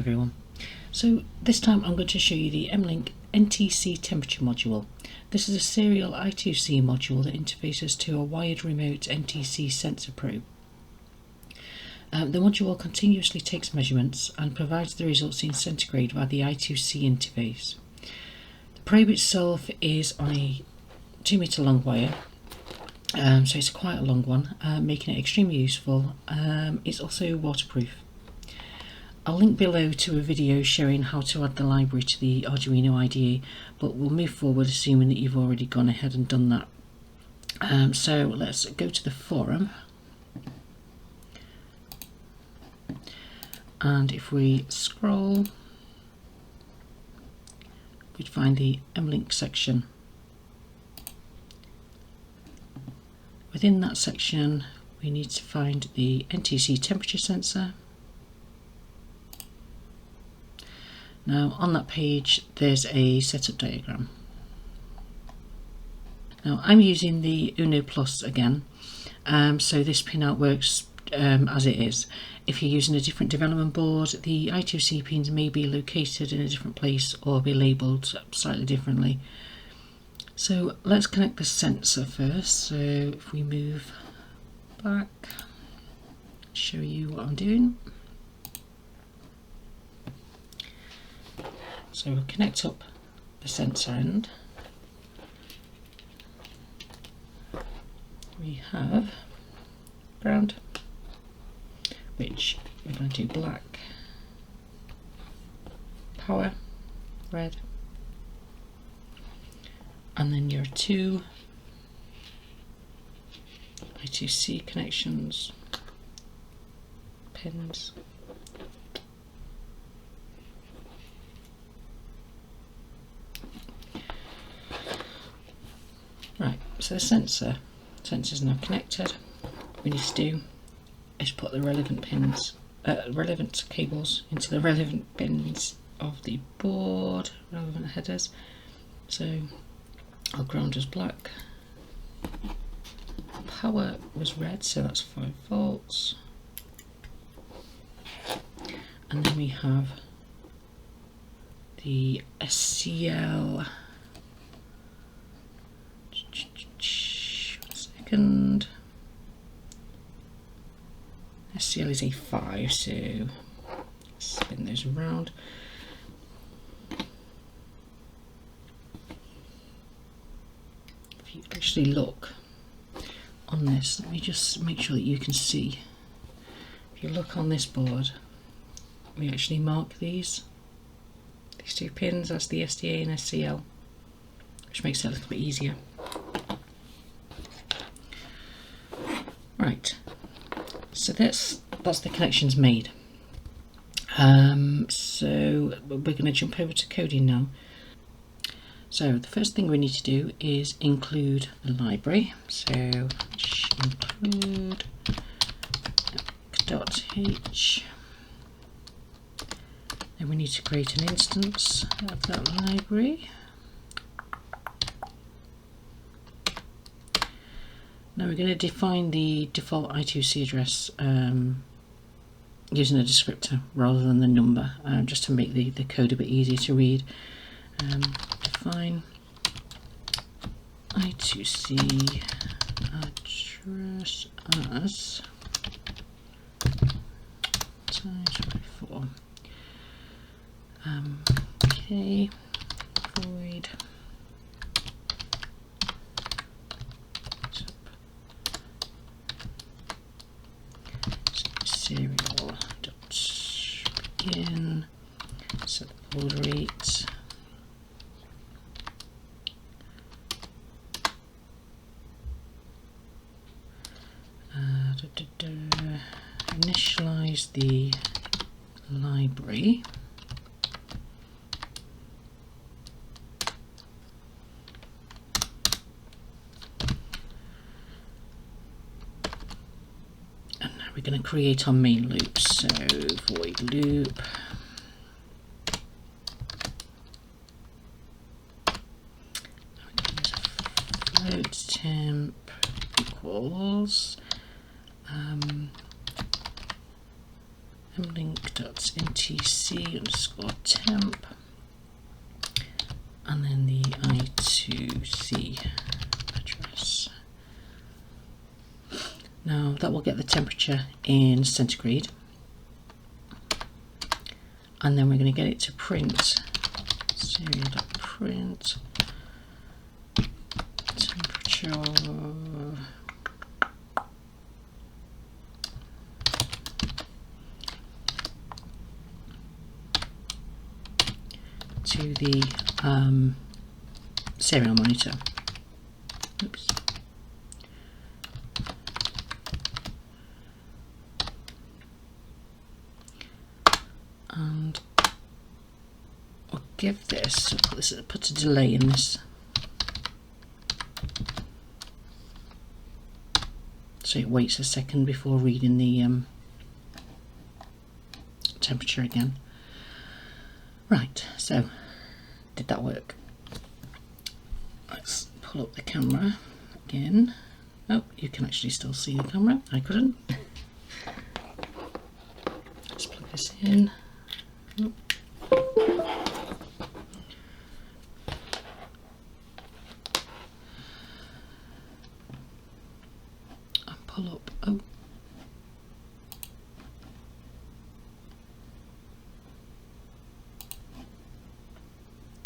everyone. So this time I'm going to show you the mLink NTC Temperature Module. This is a serial I2C module that interfaces to a wired remote NTC sensor probe. The module continuously takes measurements and provides the results in centigrade via the I2C interface. The probe itself is on a 2 metre long wire, so it's quite a long one, making it extremely useful. It's also waterproof. I'll link below to a video showing how to add the library to the Arduino IDE, but we'll move forward assuming that you've already gone ahead and done that. So let's go to the forum, and if we scroll, we'd find the mLink section. Within that section we need to find the NTC temperature sensor. Now on that page there's a setup diagram. Now I'm using the Uno Plus again, so this pinout works as it is. If you're using a different development board, the I2C pins may be located in a different place or be labelled slightly differently. So let's connect the sensor first. So if we move back, show you what I'm doing. So we'll connect up the sensor end. We have ground, which we're going to do black, power, red, and then your two I2C connections, pins. Right, so the sensor is now connected. What we need to do is put the relevant pins, relevant cables into the relevant pins of the board, relevant headers. So our ground was black, power was red, so that's 5 volts, and then we have the SCL. SCL is A5, so spin those around. If you actually look on this, let me just make sure that you can see. If you look on this board, we actually mark these two pins as the SDA and SCL, which makes it a little bit easier. Right, so that's the connections made. So we're going to jump over to coding now. So the first thing we need to do is include the library. So include .h. Then we need to create an instance of that library. Now we're going to define the default I2C address using a descriptor rather than the number, just to make the code a bit easier to read. Define I2C address as ×24. Okay, void serial dot begin, set the baud rate, initialize the library, we're going to create our main loop, so void loop float temp equals mLink.ntc_temp, and then the I2C address. Now that will get the temperature in centigrade, and then we're going to get it to print serial.print temperature to the serial monitor. Oops. And we'll give this, put a delay in this, so it waits a second before reading the temperature again. Right, so did that work? Let's pull up the camera again. Oh, you can actually still see the camera. I couldn't. Let's plug this in. Oh. And pull up. Oh.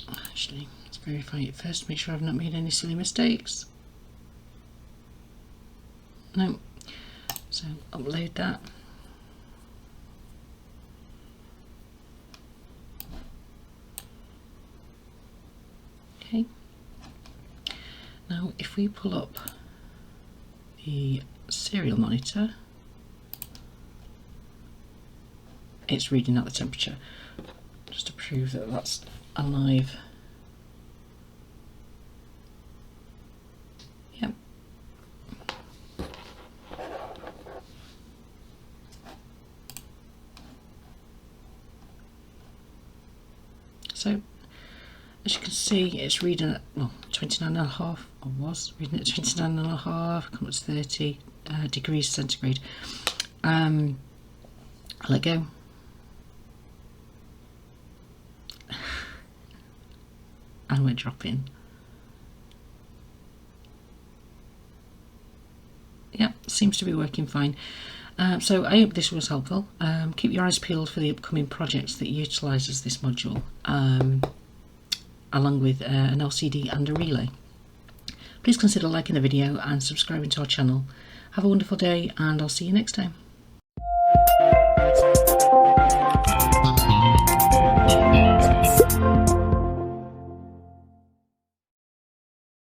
Actually, let's verify it first, make sure I've not made any silly mistakes. No. So upload that. Okay. Now if we pull up the serial monitor, it's reading out the temperature, just to prove that that's alive. Yep. So as you can see, it's reading at 29.5, or was reading at 29.5, come up to 30 degrees centigrade. I'll let go. And we're dropping. Yep, seems to be working fine. So I hope this was helpful. Keep your eyes peeled for the upcoming projects that utilises this module, along with an LCD and a relay. Please consider liking the video and subscribing to our channel. Have a wonderful day, and I'll see you next time.